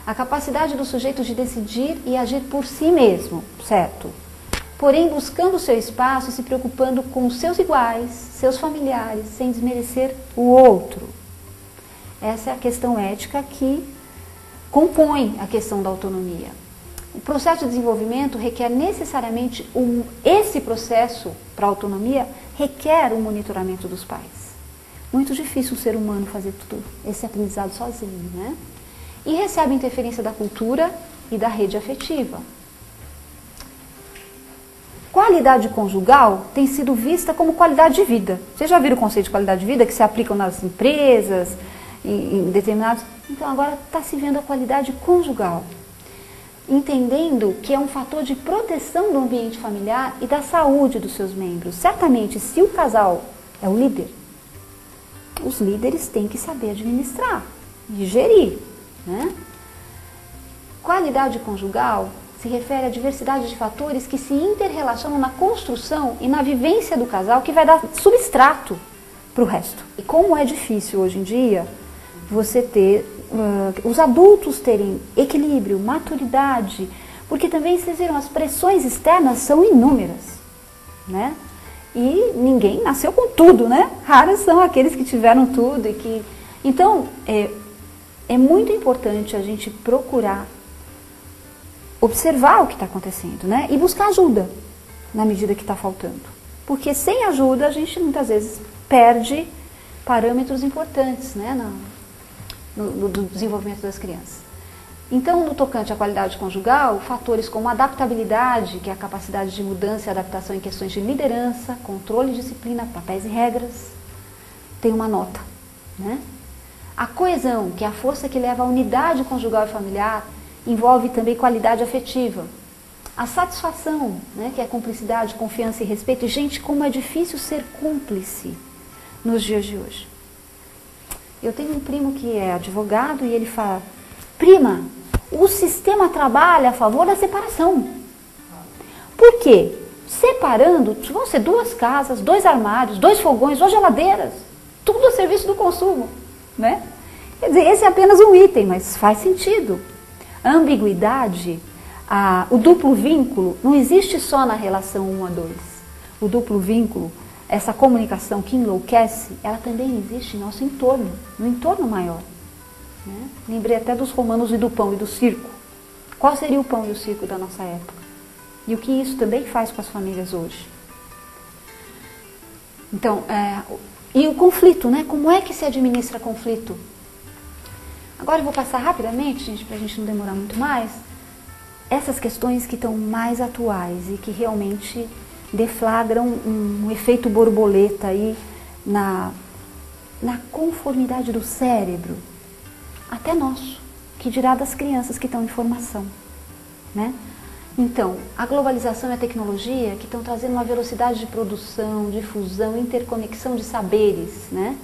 A capacidade do sujeito de decidir e agir por si mesmo, certo? Porém, buscando o seu espaço e se preocupando com os seus iguais, seus familiares, sem desmerecer o outro. Essa é a questão ética que compõe a questão da autonomia. O processo de desenvolvimento requer necessariamente, esse processo para a autonomia requer o monitoramento dos pais. Muito difícil o ser humano fazer tudo esse aprendizado sozinho, né? E recebe interferência da cultura e da rede afetiva. Qualidade conjugal tem sido vista como qualidade de vida. Vocês já viram o conceito de qualidade de vida que se aplicam nas empresas, em determinados... Então agora está se vendo a qualidade conjugal, entendendo que é um fator de proteção do ambiente familiar e da saúde dos seus membros. Certamente, se o casal é o líder, os líderes têm que saber administrar e gerir, né? Qualidade conjugal se refere à diversidade de fatores que se interrelacionam na construção e na vivência do casal, que vai dar substrato para o resto. E como é difícil hoje em dia você ter, os adultos terem equilíbrio, maturidade, porque também, vocês viram, as pressões externas são inúmeras, né? E ninguém nasceu com tudo, né? Raros são aqueles que tiveram tudo e que... Então, é muito importante a gente procurar observar o que está acontecendo, né? E buscar ajuda na medida que está faltando. Porque sem ajuda a gente muitas vezes perde parâmetros importantes, né? No desenvolvimento das crianças. Então, no tocante à qualidade conjugal, fatores como adaptabilidade, que é a capacidade de mudança e adaptação em questões de liderança, controle, disciplina, papéis e regras, tem uma nota, né? A coesão, que é a força que leva à unidade conjugal e familiar, envolve também qualidade afetiva. A satisfação, né, que é cumplicidade, confiança e respeito. E, gente, como é difícil ser cúmplice nos dias de hoje. Eu tenho um primo que é advogado e ele fala: prima, o sistema trabalha a favor da separação. Por quê? Separando, vão ser 2 casas, 2 armários, 2 fogões, 2 geladeiras. Tudo a serviço do consumo, né? Quer dizer, esse é apenas um item, mas faz sentido. A ambiguidade, o duplo vínculo, não existe só na relação 1 a 2. O duplo vínculo, essa comunicação que enlouquece, ela também existe em nosso entorno, no entorno maior. Né? Lembrei até dos romanos e do pão e do circo. Qual seria o pão e o circo da nossa época? E o que isso também faz com as famílias hoje? Então, e o conflito, né? Como é que se administra conflito? Agora eu vou passar rapidamente, gente, para a gente não demorar muito mais, essas questões que estão mais atuais e que realmente deflagram um efeito borboleta aí na conformidade do cérebro, até nosso, que dirá das crianças que estão em formação, né? Então, a globalização e a tecnologia que estão trazendo uma velocidade de produção, difusão, interconexão de saberes, né?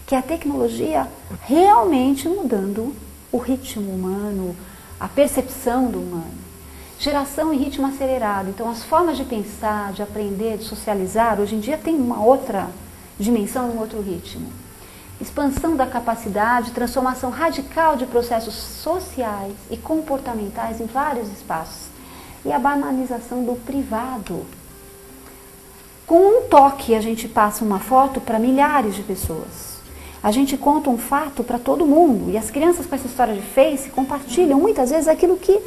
Que é a tecnologia realmente mudando o ritmo humano, a percepção do humano. Geração e ritmo acelerado. Então, as formas de pensar, de aprender, de socializar, hoje em dia tem uma outra dimensão, um outro ritmo. Expansão da capacidade, transformação radical de processos sociais e comportamentais em vários espaços. E a banalização do privado. Com um toque, a gente passa uma foto para milhares de pessoas. A gente conta um fato para todo mundo. E as crianças com essa história de Face compartilham muitas vezes aquilo que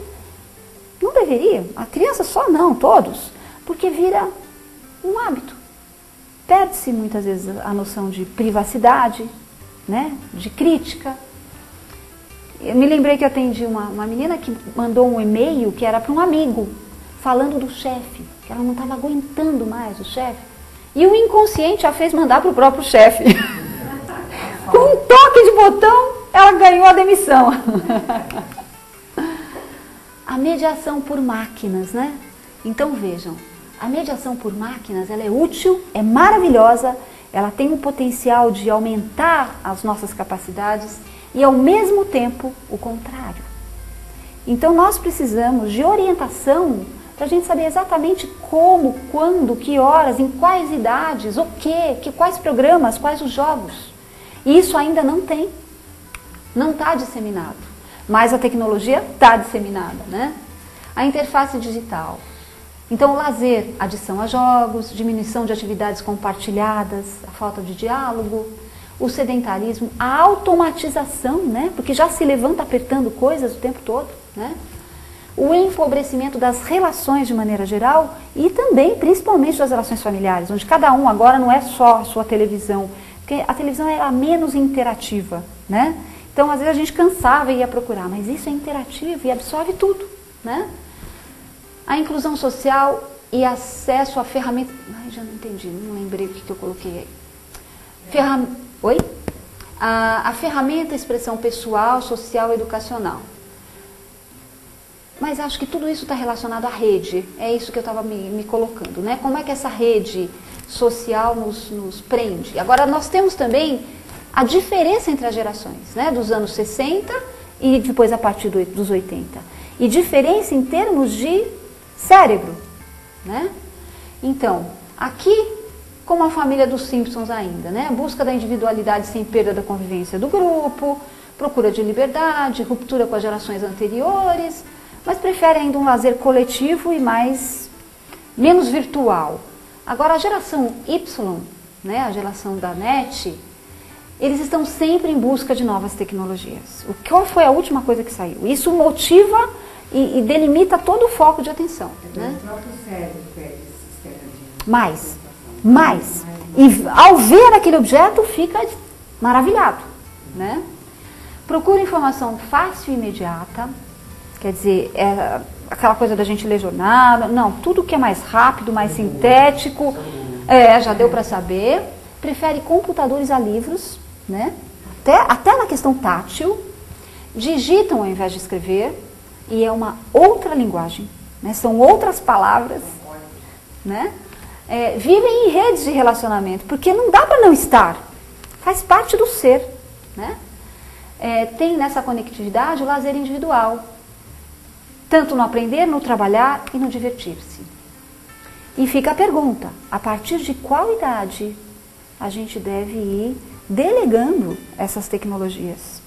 não deveria. A criança só não, todos. Porque vira um hábito. Perde-se muitas vezes a noção de privacidade, né? De crítica. Eu me lembrei que eu atendi uma menina que mandou um e-mail que era para um amigo, falando do chefe, que ela não estava aguentando mais o chefe. E o inconsciente a fez mandar para o próprio chefe. Com um toque de botão, ela ganhou a demissão. A mediação por máquinas, né? Então vejam, a mediação por máquinas, ela é útil, é maravilhosa, ela tem o potencial de aumentar as nossas capacidades e ao mesmo tempo o contrário. Então nós precisamos de orientação para a gente saber exatamente como, quando, que horas, em quais idades, o quê, quais programas, quais os jogos. E isso ainda não tem, não está disseminado, mas a tecnologia está disseminada, né? A interface digital. Então, o lazer, adição a jogos, diminuição de atividades compartilhadas, a falta de diálogo, o sedentarismo, a automatização, né? Porque já se levanta apertando coisas o tempo todo, né? O empobrecimento das relações de maneira geral e também, principalmente, das relações familiares, onde cada um agora não é só a sua televisão, porque a televisão era menos interativa, né? Então, às vezes a gente cansava e ia procurar, mas isso é interativo e absorve tudo, né? A inclusão social e acesso a ferramentas... Ai, já não entendi, não lembrei o que eu coloquei aí. Oi? A ferramenta, expressão pessoal, social, educacional. Mas acho que tudo isso está relacionado à rede, é isso que eu estava me colocando, né? Como é que essa rede social nos prende? Agora, nós temos também a diferença entre as gerações, né? Dos anos 60 e depois a partir dos 80. E diferença em termos de cérebro, né? Então, aqui, como a família dos Simpsons ainda, né? Busca da individualidade sem perda da convivência do grupo, procura de liberdade, ruptura com as gerações anteriores, mas prefere ainda um lazer coletivo e menos virtual. Agora, a geração Y, né? A geração da NET, eles estão sempre em busca de novas tecnologias. Qual foi a última coisa que saiu? Isso motiva e delimita todo o foco de atenção. Né? O próprio cérebro pede mais. E ao ver aquele objeto, fica maravilhado. Né? Procura informação fácil e imediata. Quer dizer, é aquela coisa da gente ler jornal. Não, tudo que é mais rápido, mais sintético, já deu para saber. Prefere computadores a livros, né? Até na questão tátil. Digitam ao invés de escrever. E é uma outra linguagem, né? São outras palavras, né? Vivem em redes de relacionamento, porque não dá para não estar, faz parte do ser, né? Tem nessa conectividade o lazer individual, tanto no aprender, no trabalhar e no divertir-se. E fica a pergunta, a partir de qual idade a gente deve ir delegando essas tecnologias?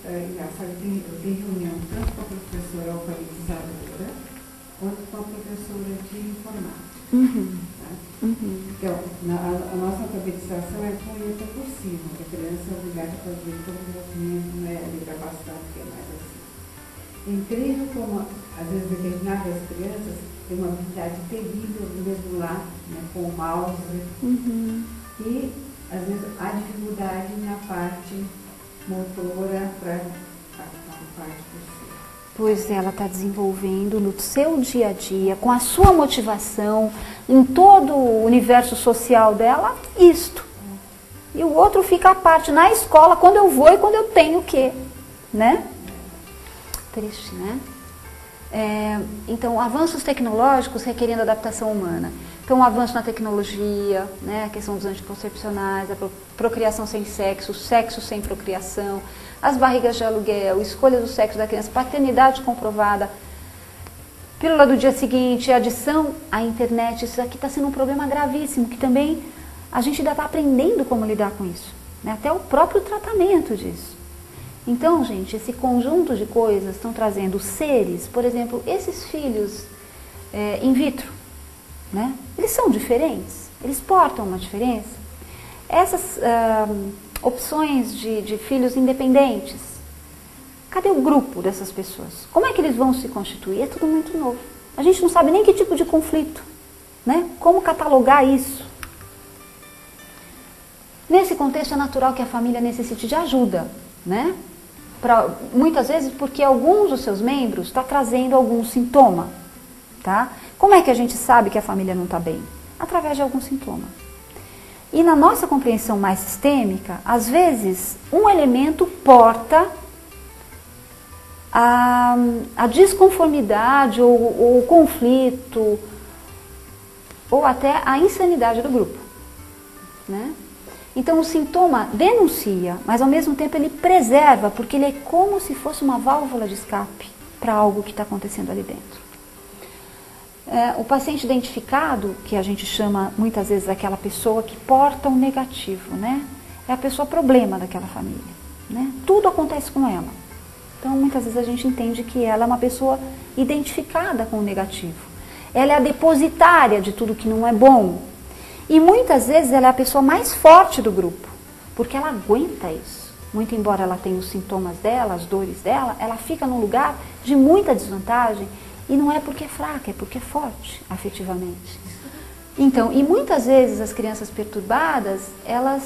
É engraçado, eu tenho reunião tanto com a professora alfabetizadora quanto com a professora de informática. Tá? Então, a nossa alfabetização é com letra por cima, a criança é obrigada a fazer todo o movimento, né, letra bastante, que é mais assim. É incrível como, às vezes, determinadas crianças têm uma habilidade terrível de regular, né, com o mouse, e, às vezes, há dificuldade na parte motora para a parte do ser. Pois ela está desenvolvendo no seu dia a dia, com a sua motivação, em todo o universo social dela, isto. E o outro fica à parte na escola, quando eu vou e quando eu tenho o quê, né? Triste, né? Então, avanços tecnológicos requerendo adaptação humana. Então, o avanço na tecnologia, né, a questão dos anticoncepcionais, a procriação sem sexo, sexo sem procriação, as barrigas de aluguel, escolha do sexo da criança, paternidade comprovada, pílula do dia seguinte, adição à internet. Isso aqui está sendo um problema gravíssimo, que também a gente ainda está aprendendo como lidar com isso, né, até o próprio tratamento disso. Então, gente, esse conjunto de coisas estão trazendo seres, por exemplo, esses filhos in vitro, né? Eles são diferentes, eles portam uma diferença. Essas opções de filhos independentes, cadê o grupo dessas pessoas? Como é que eles vão se constituir? É tudo muito novo. A gente não sabe nem que tipo de conflito, né? Como catalogar isso? Nesse contexto é natural que a família necessite de ajuda, né? Muitas vezes porque alguns dos seus membros estão trazendo algum sintoma, tá? Como é que a gente sabe que a família não está bem? Através de algum sintoma. E na nossa compreensão mais sistêmica, às vezes, um elemento porta a desconformidade ou o conflito, ou até a insanidade do grupo, né? Então, o sintoma denuncia, mas ao mesmo tempo ele preserva, porque ele é como se fosse uma válvula de escape para algo que está acontecendo ali dentro. O paciente identificado, que a gente chama muitas vezes aquela pessoa que porta um negativo, né? É a pessoa problema daquela família, né? Tudo acontece com ela. Então, muitas vezes a gente entende que ela é uma pessoa identificada com o negativo. Ela é a depositária de tudo que não é bom. E muitas vezes ela é a pessoa mais forte do grupo, porque ela aguenta isso. Muito embora ela tenha os sintomas dela, as dores dela, ela fica num lugar de muita desvantagem e não é porque é fraca, é porque é forte afetivamente. Então, e muitas vezes as crianças perturbadas, elas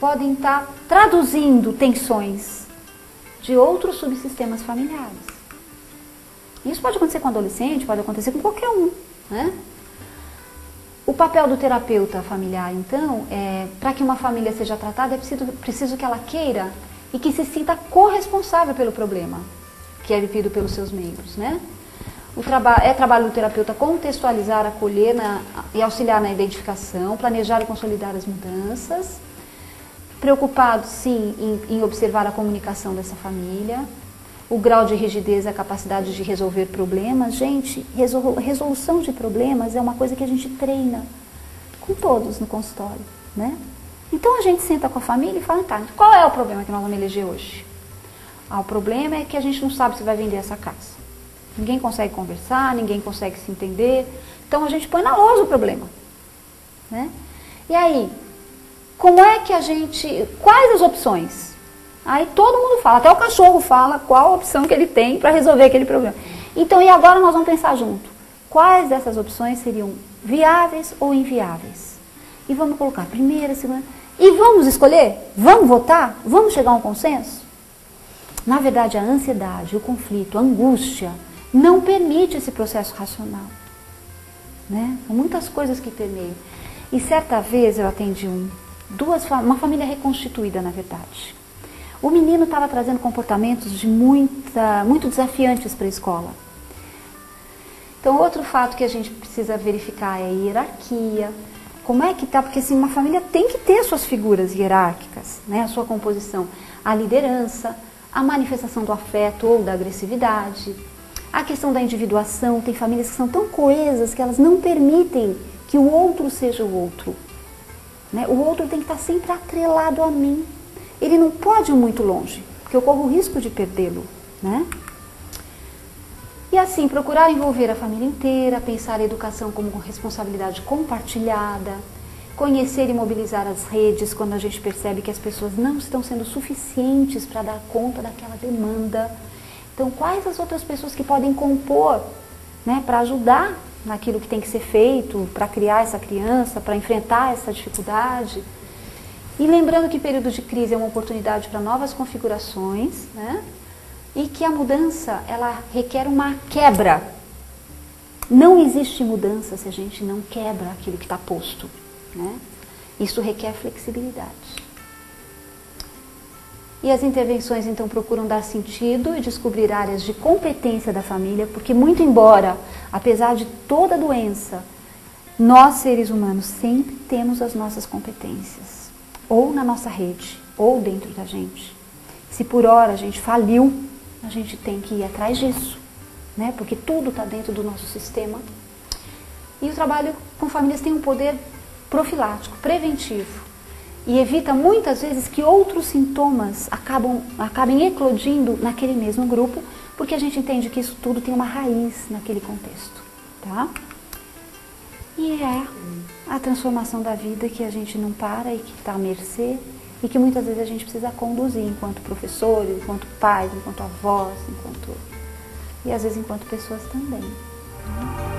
podem estar traduzindo tensões de outros subsistemas familiares. Isso pode acontecer com adolescente, pode acontecer com qualquer um, né? O papel do terapeuta familiar, então, para que uma família seja tratada, é preciso que ela queira e que se sinta corresponsável pelo problema que é vivido pelos seus membros, né? É trabalho do terapeuta contextualizar, acolher e auxiliar na identificação, planejar e consolidar as mudanças, preocupado, sim, em observar a comunicação dessa família, o grau de rigidez, a capacidade de resolver problemas. Gente, resolução de problemas é uma coisa que a gente treina com todos no consultório, né? Então a gente senta com a família e fala, tá, qual é o problema que nós vamos eleger hoje? O problema é que a gente não sabe se vai vender essa casa. Ninguém consegue conversar, ninguém consegue se entender. Então a gente põe na lousa o problema, né? E aí, como é que quais as opções? Aí todo mundo fala, até o cachorro fala qual a opção que ele tem para resolver aquele problema. Então, e agora nós vamos pensar junto. Quais dessas opções seriam viáveis ou inviáveis? E vamos colocar primeira, segunda... E vamos escolher? Vamos votar? Vamos chegar a um consenso? Na verdade, a ansiedade, o conflito, a angústia não permite esse processo racional, né? São muitas coisas que permeiam. E certa vez eu atendi uma família reconstituída, na verdade. O menino estava trazendo comportamentos muito desafiantes para a escola. Então, outro fato que a gente precisa verificar é a hierarquia. Como é que está? Porque assim, uma família tem que ter suas figuras hierárquicas, né? A sua composição, a liderança, a manifestação do afeto ou da agressividade, a questão da individuação. Tem famílias que são tão coesas que elas não permitem que o outro seja o outro, né? O outro tem que estar sempre atrelado a mim. Ele não pode ir muito longe, porque eu corro o risco de perdê-lo, né? E assim, procurar envolver a família inteira, pensar a educação como responsabilidade compartilhada, conhecer e mobilizar as redes quando a gente percebe que as pessoas não estão sendo suficientes para dar conta daquela demanda. Então, quais as outras pessoas que podem compor, né, para ajudar naquilo que tem que ser feito, para criar essa criança, para enfrentar essa dificuldade? E lembrando que período de crise é uma oportunidade para novas configurações, né? E que a mudança, ela requer uma quebra. Não existe mudança se a gente não quebra aquilo que está posto, né? Isso requer flexibilidade. E as intervenções, então, procuram dar sentido e descobrir áreas de competência da família, porque muito embora, apesar de toda a doença, nós, seres humanos, sempre temos as nossas competências, ou na nossa rede, ou dentro da gente. Se por hora a gente faliu, a gente tem que ir atrás disso, né? Porque tudo está dentro do nosso sistema. E o trabalho com famílias tem um poder profilático, preventivo, e evita muitas vezes que outros sintomas acabem eclodindo naquele mesmo grupo, porque a gente entende que isso tudo tem uma raiz naquele contexto, tá? E é a transformação da vida que a gente não para e que está à mercê, e que muitas vezes a gente precisa conduzir enquanto professores, enquanto pais, enquanto avós, e às vezes enquanto pessoas também, né?